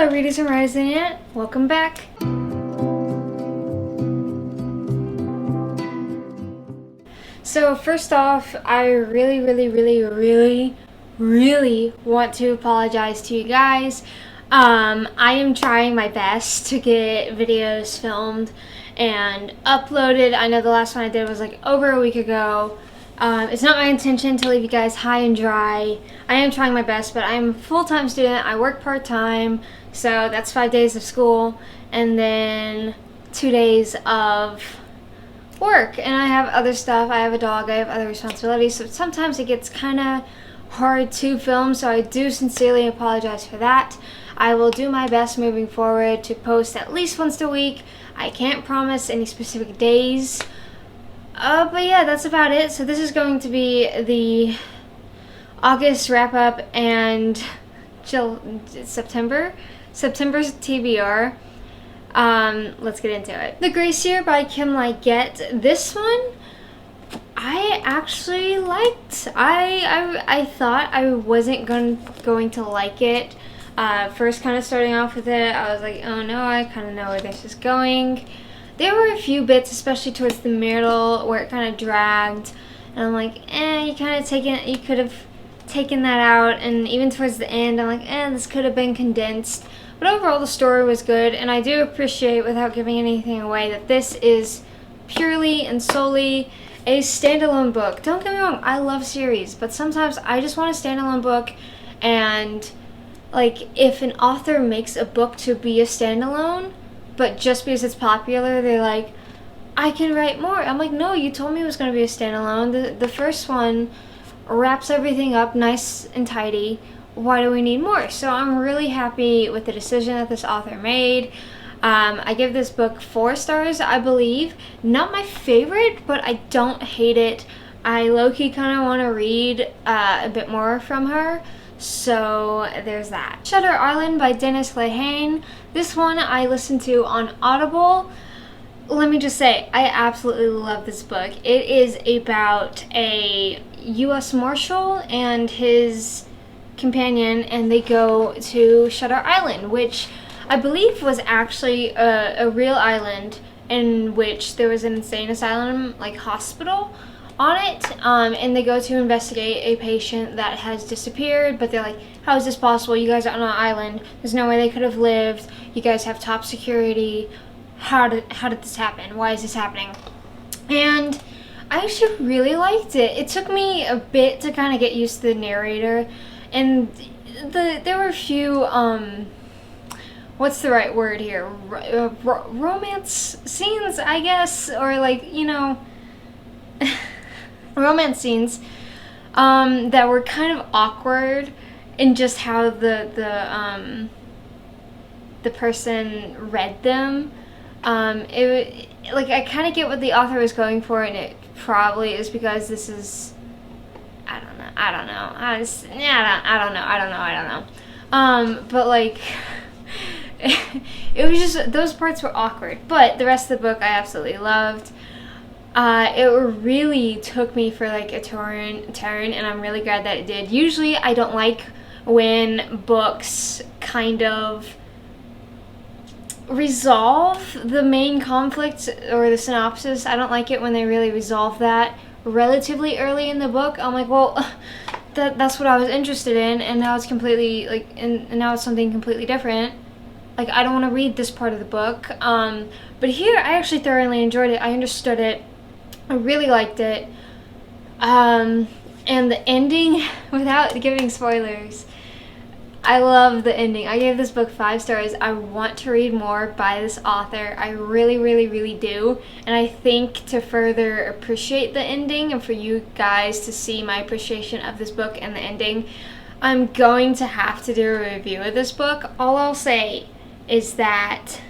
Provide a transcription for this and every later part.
Hello readers and writers in it. Welcome back. So first off, I really want to apologize to you guys. I am trying my best to get videos filmed and uploaded. I know the last one I did was like over a week ago. It's not my intention to leave you guys high and dry. I am trying my best, but I'm a full-time student. I work part-time, so that's 5 days of school and then 2 days of work. And I have other stuff. I have a dog. I have other responsibilities, so sometimes it gets kind of hard to film, so I do sincerely apologize for that. I will do my best moving forward to post at least once a week. I can't promise any specific days. But yeah, that's about it. So this is going to be the August wrap-up and September's TBR. Let's get into it. The Gracier by Kim Liggett. This one, I actually liked. I thought I wasn't going to like it. First kind of starting off with it, I was like, oh no, I kind of know where this is going. There were a few bits, especially towards the middle, where it kind of dragged, and I'm like, you could have taken that out. And even towards the end, I'm like, this could have been condensed. But overall, the story was good, and I do appreciate, without giving anything away, that this is purely and solely a standalone book. Don't get me wrong, I love series, but sometimes I just want a standalone book. And like, if an author makes a book to be a standalone, but just because it's popular, they're like, I can write more. I'm like, no, you told me it was going to be a standalone. The first one wraps everything up nice and tidy. Why do we need more? So I'm really happy with the decision that this author made. I give this book 4 stars, I believe. Not my favorite, but I don't hate it. I low-key kind of want to read a bit more from her. So there's that. Shutter Island by Dennis Lehane. This one I listened to on Audible. Let me just say, I absolutely love this book. It is about a U.S. Marshal and his companion, and they go to Shutter Island, which I believe was actually a real island in which there was an insane asylum, like hospital, on it, and they go to investigate a patient that has disappeared, but they're like, how is this possible? You guys are on an island. There's no way they could have lived. You guys have top security. How did this happen? Why is this happening? And I actually really liked it. It took me a bit to kind of get used to the narrator, and there were a few, what's the right word here? Romance scenes, I guess, or like, you know, romance scenes that were kind of awkward in just how the person read them. Like, I kind of get what the author was going for, and it probably is because this is, I don't know. But like, it was just, those parts were awkward. But the rest of the book I absolutely loved. It really took me for like a turn, and I'm really glad that it did. Usually I don't like when books kind of resolve the main conflict or the synopsis. I don't like it when they really resolve that relatively early in the book. I'm like, well, that's what I was interested in, and now it's completely like, and now it's something completely different. Like, I don't want to read this part of the book. But here I actually thoroughly enjoyed it. I understood it. I really liked it. And the ending, without giving spoilers, I love the ending. I gave this book 5 stars. I want to read more by this author. I really do. And I think to further appreciate the ending and for you guys to see my appreciation of this book and the ending, I'm going to have to do a review of this book. All I'll say is that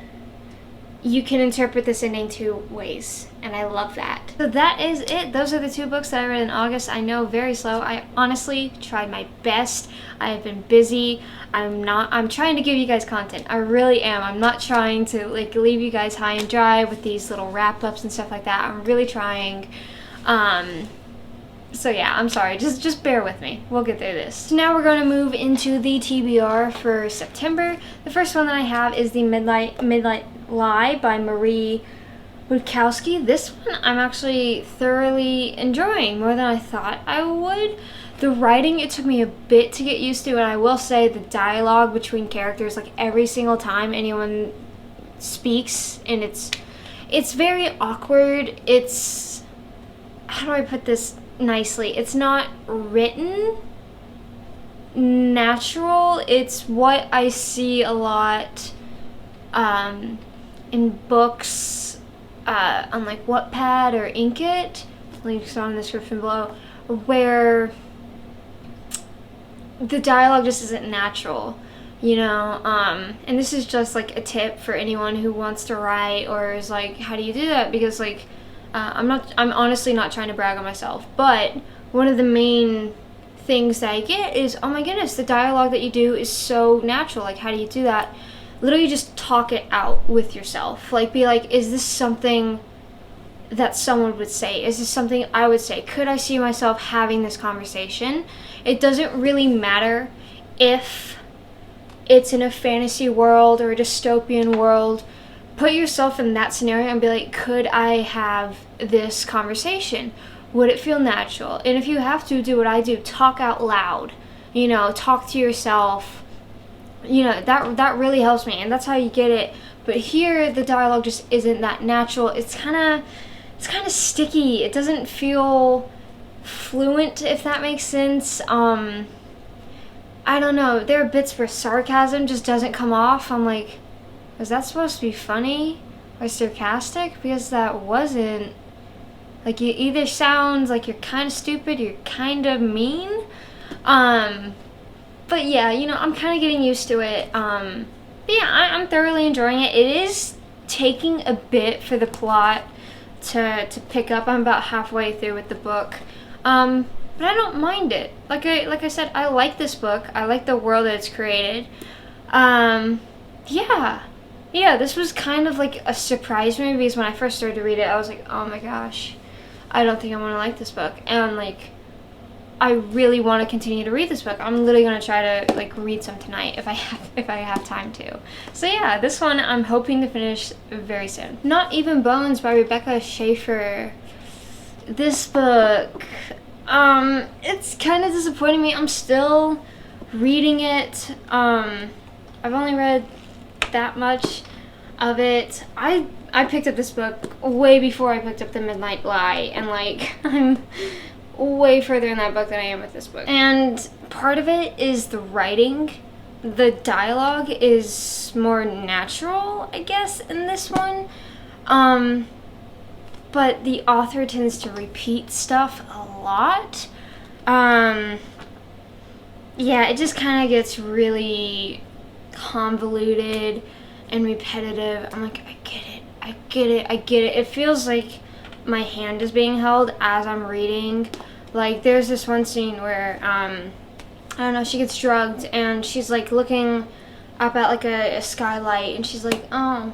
you can interpret this ending 2 ways, and I love that. So that is it. Those are the 2 books that I read in August. I know, very slow. I honestly tried my best. I have been busy. I'm trying to give you guys content. I really am. I'm not trying to like leave you guys high and dry with these little wrap-ups and stuff like that. I'm really trying. So yeah, I'm sorry, just bear with me. We'll get through this. So now we're going to move into the TBR for September. The first one that I have is the Midnight Lie by Marie Wodkowski. This one I'm actually thoroughly enjoying, more than I thought I would. The writing, it took me a bit to get used to, and I will say the dialogue between characters, like every single time anyone speaks, and it's very awkward. It's, how do I put this nicely? It's not written natural. It's what I see a lot in books on like Wattpad or Inkit, links on the description below, where the dialogue just isn't natural, you know. And this is just like a tip for anyone who wants to write or is like, how do you do that? Because like I'm honestly not trying to brag on myself, but one of the main things that I get is, oh my goodness, the dialogue that you do is so natural. Like, how do you do that? Literally just talk it out with yourself. Like, be like, is this something that someone would say? Is this something I would say? Could I see myself having this conversation? It doesn't really matter if it's in a fantasy world or a dystopian world. Put yourself in that scenario and be like, could I have this conversation? Would it feel natural? And if you have to, do what I do. Talk out loud. You know, talk to yourself. You know, that really helps me, and that's how you get it. But here, the dialogue just isn't that natural. It's kind of sticky. It doesn't feel fluent, if that makes sense. I don't know. There are bits where sarcasm just doesn't come off. I'm like, was that supposed to be funny or sarcastic? Because that wasn't. Like, it either sounds like you're kind of stupid or you're kind of mean. But yeah, you know, I'm kind of getting used to it. But yeah, I'm thoroughly enjoying it. It is taking a bit for the plot to pick up. I'm about halfway through with the book. But I don't mind it. Like I said, I like this book. I like the world that it's created. Yeah, this was kind of like a surprise for me, because when I first started to read it, I was like, oh my gosh, I don't think I'm gonna like this book. And like, I really want to continue to read this book. I'm literally gonna try to like read some tonight if I have time to. So yeah, this one I'm hoping to finish very soon. Not Even Bones by Rebecca Schaeffer. This book, it's kind of disappointing me. I'm still reading it. I've only read that much of it. I picked up this book way before I picked up The Midnight Lie, and like, I'm way further in that book than I am with this book. And part of it is the writing. The dialogue is more natural, I guess, in this one. But the author tends to repeat stuff a lot. Yeah, it just kind of gets really convoluted and repetitive. I'm like, I get it. It feels like my hand is being held as I'm reading. Like, there's this one scene where, I don't know, she gets drugged and she's like looking up at like a skylight, and she's like, oh,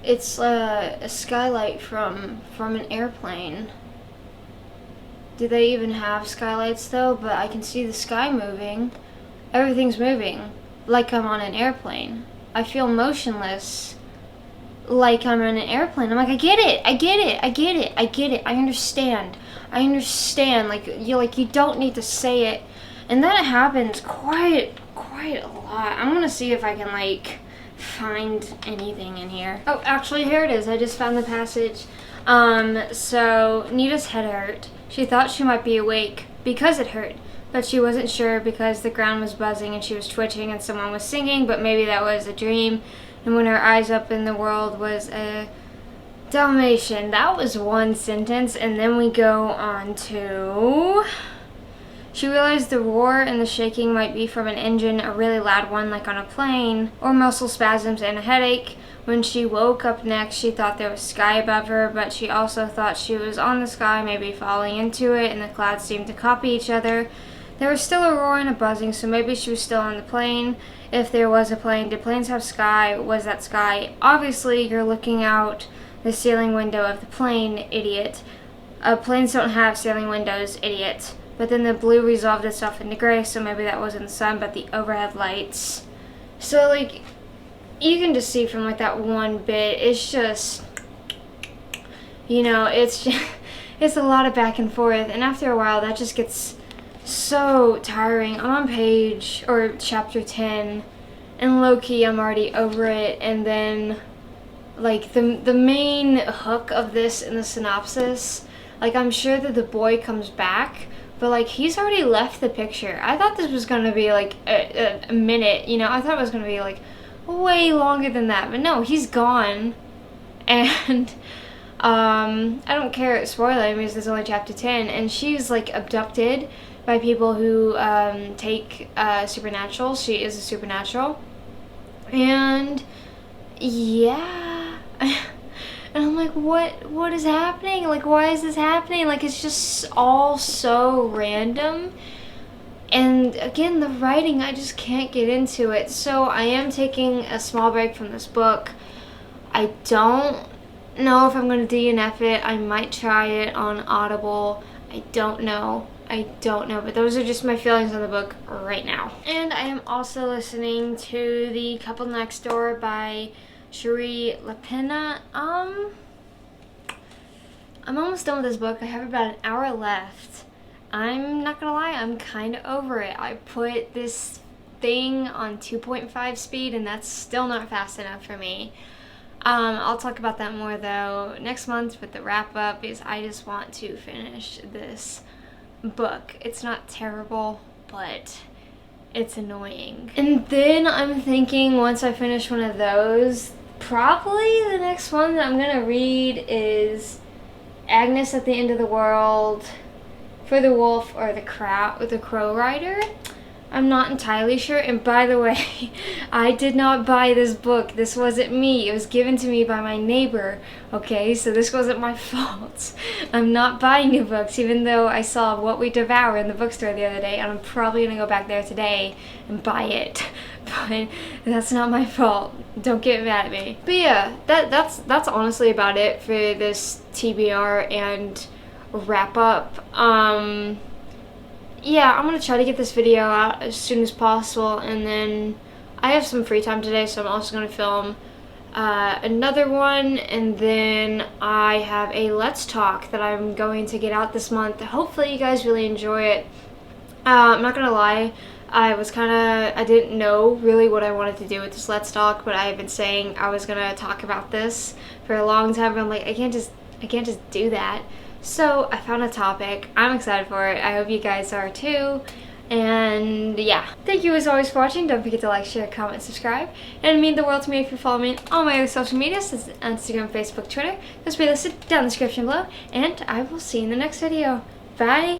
it's a skylight from an airplane. Do they even have skylights though? But I can see the sky moving. Everything's moving like I'm on an airplane. I feel motionless like I'm on an airplane. I'm like, I get it. I understand. Like, you don't need to say it. And that happens quite a lot. I'm gonna see if I can like find anything in here. Oh, actually, here it is. I just found the passage. So Nita's head hurt. She thought she might be awake because it hurt, but she wasn't sure because the ground was buzzing and she was twitching and someone was singing, but maybe that was a dream. And when her eyes opened, the world was a Dalmatian. That was one sentence, and then we go on to... She realized the roar and the shaking might be from an engine, a really loud one like on a plane, or muscle spasms and a headache. When she woke up next, she thought there was sky above her, but she also thought she was on the sky, maybe falling into it, and the clouds seemed to copy each other. There was still a roar and a buzzing, so maybe she was still on the plane. If there was a plane, did planes have sky? Was that sky? Obviously, you're looking out the ceiling window of the plane, idiot. Planes don't have sailing windows, idiot. But then the blue resolved itself into gray, so maybe that wasn't the sun, but the overhead lights. So, like, you can just see from, like, that one bit, it's just, you know, it's just, it's a lot of back and forth, and after a while, that just gets so tiring. I'm on chapter 10, and low-key, I'm already over it, and then, like, the main hook of this in the synopsis, like, I'm sure that the boy comes back, but, like, he's already left the picture. I thought this was gonna be, like, a minute, you know? I thought it was gonna be, like, way longer than that. But no, he's gone. And, I don't care, spoiler, because this is only chapter 10. And she's, like, abducted by people who, take, supernatural. She is a supernatural. And, yeah. And I'm like, what is happening? Like, why is this happening? Like, it's just all so random. And again, the writing, I just can't get into it. So I am taking a small break from this book. I don't know if I'm going to DNF it. I might try it on Audible. I don't know. But those are just my feelings on the book right now. And I am also listening to The Couple Next Door by Cherie Lapena. I'm almost done with this book. I have about an hour left. I'm not gonna lie, I'm kind of over it. I put this thing on 2.5 speed and that's still not fast enough for me. I'll talk about that more though next month with the wrap up, because I just want to finish this book. It's not terrible, but it's annoying. And then I'm thinking, once I finish one of those, probably the next one that I'm gonna read is Agnes at the End of the World, For the Wolf, or The Crow Rider. I'm not entirely sure. And by the way, I did not buy this book. This wasn't me. It was given to me by my neighbor. Okay, so this wasn't my fault. I'm not buying new books, even though I saw What We Devour in the bookstore the other day, and I'm probably gonna go back there today and buy it. But that's not my fault. Don't get mad at me. But yeah, that's honestly about it for this TBR and wrap up. Yeah, I'm gonna try to get this video out as soon as possible, and then I have some free time today, so I'm also gonna film another one, and then I have a Let's Talk that I'm going to get out this month. Hopefully you guys really enjoy it. I'm not gonna lie, I didn't know really what I wanted to do with this Let's Talk, but I have been saying I was gonna talk about this for a long time, but I'm like, I can't just do that. So I found a topic. I'm excited for it. I hope you guys are too. And yeah, thank you as always for watching. Don't forget to like, share, comment, subscribe. And it'd mean the world to me if you follow me on all my other social media, such as Instagram, Facebook, Twitter. Those will be listed down in the description below. And I will see you in the next video. Bye!